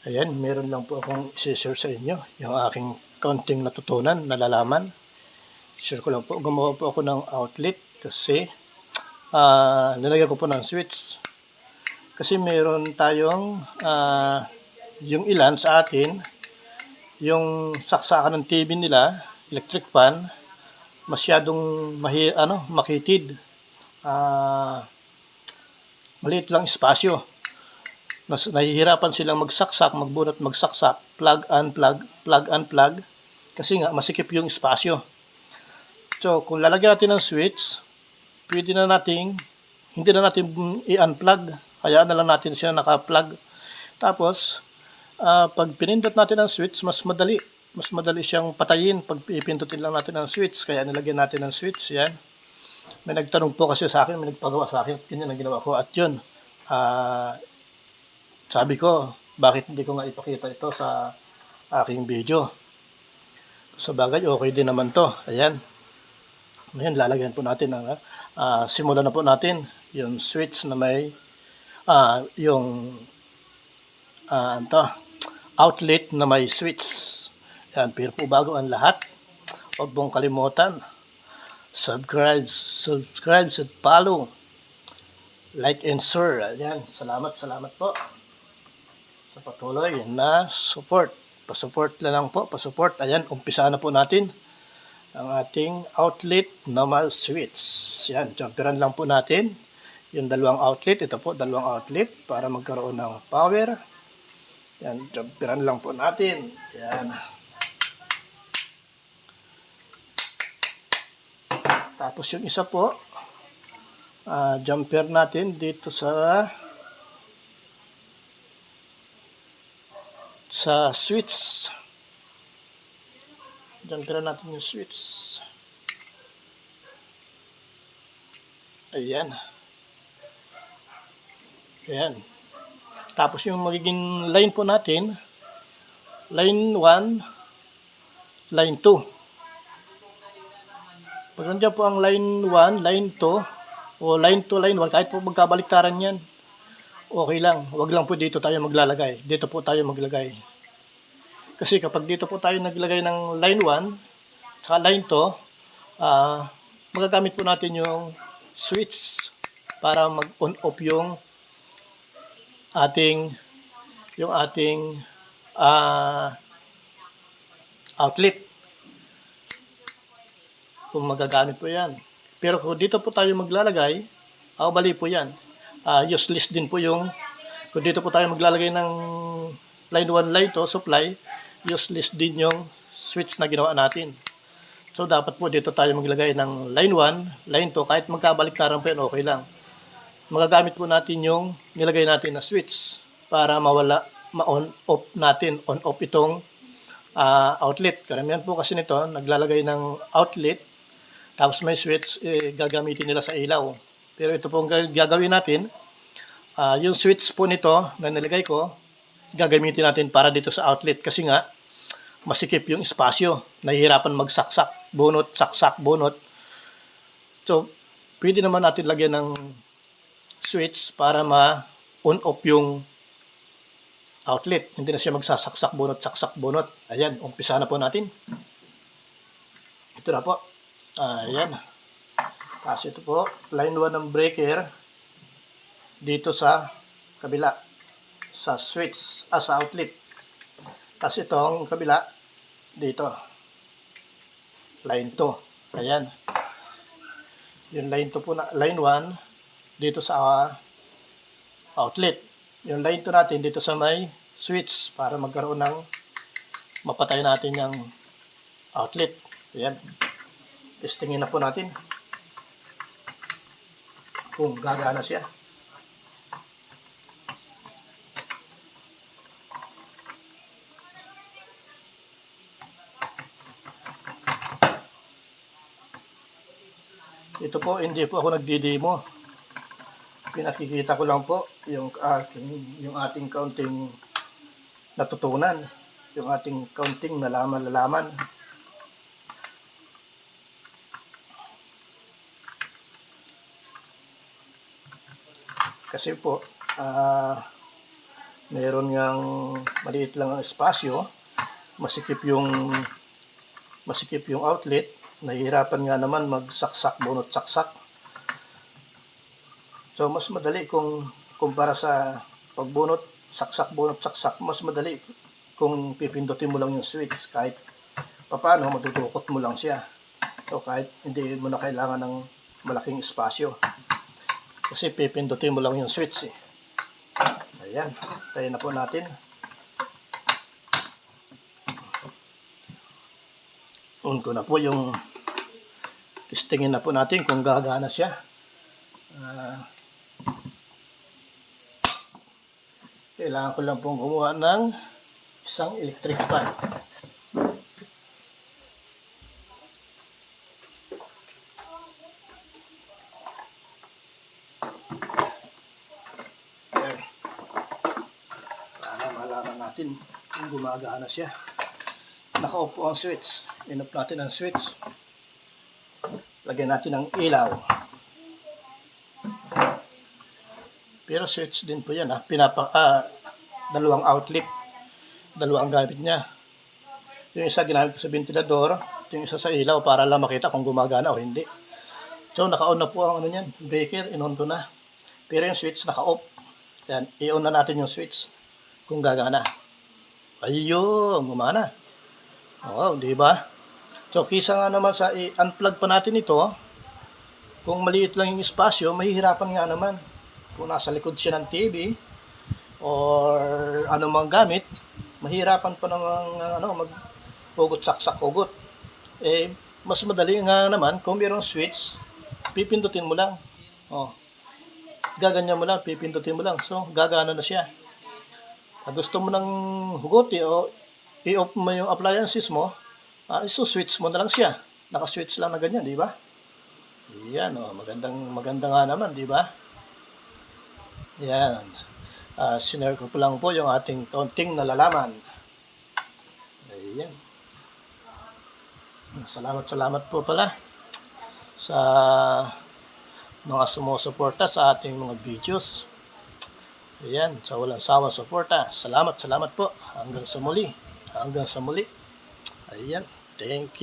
Ayan, meron lang po akong i-share sa inyo yung aking kaunting natutunan, nalalaman. Share ko lang po, gumawa po ako ng outlet kasi nilagyan ko po ng switch. Kasi meron tayong yung ilan sa atin, yung saksakan ng TV nila, electric fan, masyadong makitid. Maliit lang espasyo. Nahihirapan silang magsaksak, magbunot, magsaksak, plug, unplug, kasi nga masikip yung espasyo. So, kung lalagyan natin ng switch, pwede na nating, hindi na natin i-unplug, hayaan na lang natin siya naka-plug. Tapos, pag pinindot natin ang switch, mas madali siyang patayin pag ipindutin lang natin ang switch, kaya nilagyan natin ng switch. Yan. May nagtanong po kasi sa akin, may nagpagawa sa akin, ganyan ang ginawa ko, at yun, sabi ko, bakit hindi ko nga ipakita ito sa aking video? Sa bagay, okay din naman to. Ayan. Ngayon, lalagyan po natin ang, simulan na po natin yung switch na may, yung, outlet na may switch. Ayan, pero po bago ang lahat, huwag mong kalimutan, subscribe at follow, like and share. Ayan, salamat po sa patuloy na support. Pa-support na lang po, pa-support. Ayan, umpisa na po natin ang ating outlet na switch. Yan, jumperan lang po natin yung dalawang outlet. Ito po, dalawang outlet para magkaroon ng power. Yan, jumperan lang po natin. Yan. Tapos yung isa po, jumper natin dito sa switch. Jumperan natin yung switch. Ayan. Ayan. Tapos yung magiging line po natin, line 1, line 2. Pag nandiyan po ang line 1, line 2, o line 2, line 1, kahit po magkabaliktaran yan, okay lang. Huwag lang po dito tayo maglalagay. Dito po tayo maglagay. Kasi kapag dito po tayo naglagay ng line 1, saka line 2, magagamit po natin yung switch para mag-on-off yung ating outlet. Kung magagamit po yan. Pero kung dito po tayo maglalagay, bali po yan. Useless din po yung, kung dito po tayo maglalagay ng line 1, line 2, supply, useless din yung switch na ginawa natin. So, dapat po dito tayo maglagay ng line 1, line 2, kahit magkabaliktaran po yan, okay lang. Magagamit po natin yung nilagay natin na switch para ma-on-off natin, on-off itong outlet. Karamihan po kasi nito, naglalagay ng outlet, tapos may switch, gagamitin nila sa ilaw. Pero ito po ang gagawin natin, yung switch po nito na nilagay ko, gagamitin natin para dito sa outlet. Kasi nga, masikip yung espasyo. Nahihirapan magsaksak, bunot, saksak, bunot. So, pwede naman natin lagyan ng switch para ma-on-off yung outlet. Hindi na siya magsasaksak, bunot, saksak, bunot. Ayan, umpisa na po natin. Ito na po. Ayan. Tapos ito po, line 1 ng breaker dito sa kabila, sa switch, sa outlet. Tapos itong kabila dito, line 2. Ayan. Yung line 2 po na, line 1 dito sa outlet. Yung line 2 natin dito sa may switch para magkaroon ng mapatay natin yung outlet. Ayan. Testingin na po natin kung gagana siya. Ito po, hindi po ako nagdi-demo. Pinakikita ko lang po yung ating kaunting natutunan, yung ating kaunting nalaman. Kasi po, Meron ngang maliit lang ang espasyo, masikip yung outlet, nahihirapan nga naman magsaksak, bunot saksak. So mas madali kung kumpara sa pagbunot saksak, bunot saksak, mas madali kung pipindutin mo lang yung switch. Kahit paano matutukot mo lang siya. So kahit hindi mo na kailangan ng malaking espasyo, kasi pipindutin mo lang yung switch eh. Ayan, tayo na po natin. On ko na po yung testingin na po natin kung gagana siya. Kailangan ko lang pong gumawa ng isang electric fan. Malaman natin kung gumagana siya. Naka-off po ang switch. In-off natin ang switch. Lagyan natin ng ilaw. Pero switch din po yan ha. Dalawang outlet. Dalawang gamit niya. Yung isa ginamit ko sa ventilador. Yung isa sa ilaw para lang makita kung gumagana o hindi. So naka-on na po ang breaker. In-on ko na. Pero yung switch naka-off. Yan. I-on na natin yung switch kung gagana. Ayun, gumana. Oo, di ba? So, kisa nga naman sa i-unplug pa natin ito, kung maliit lang yung espasyo, mahihirapan nga naman. Kung nasa likod siya ng TV or anumang gamit, mahirapan pa namang mag-hugot, saksak, hugot. Eh, mas madali nga naman kung mayroong switch, pipindutin mo lang. Oh. Gaganyan mo lang, pipindutin mo lang. So, gagana na siya. Pag gusto mo ng hugot, i-off mo yung appliances mo, iso-switch mo na lang siya. Naka-switch lang na ganyan, di ba? Yan, maganda nga naman, di ba? Yan. Sinare ko po lang po yung ating kaunting nalalaman. Ayan. Salamat po pala sa mga sumusuporta sa ating mga videos. Ayan, sa walang sawang suporta. Salamat po. Hanggang sa muli. Ayan, thank you.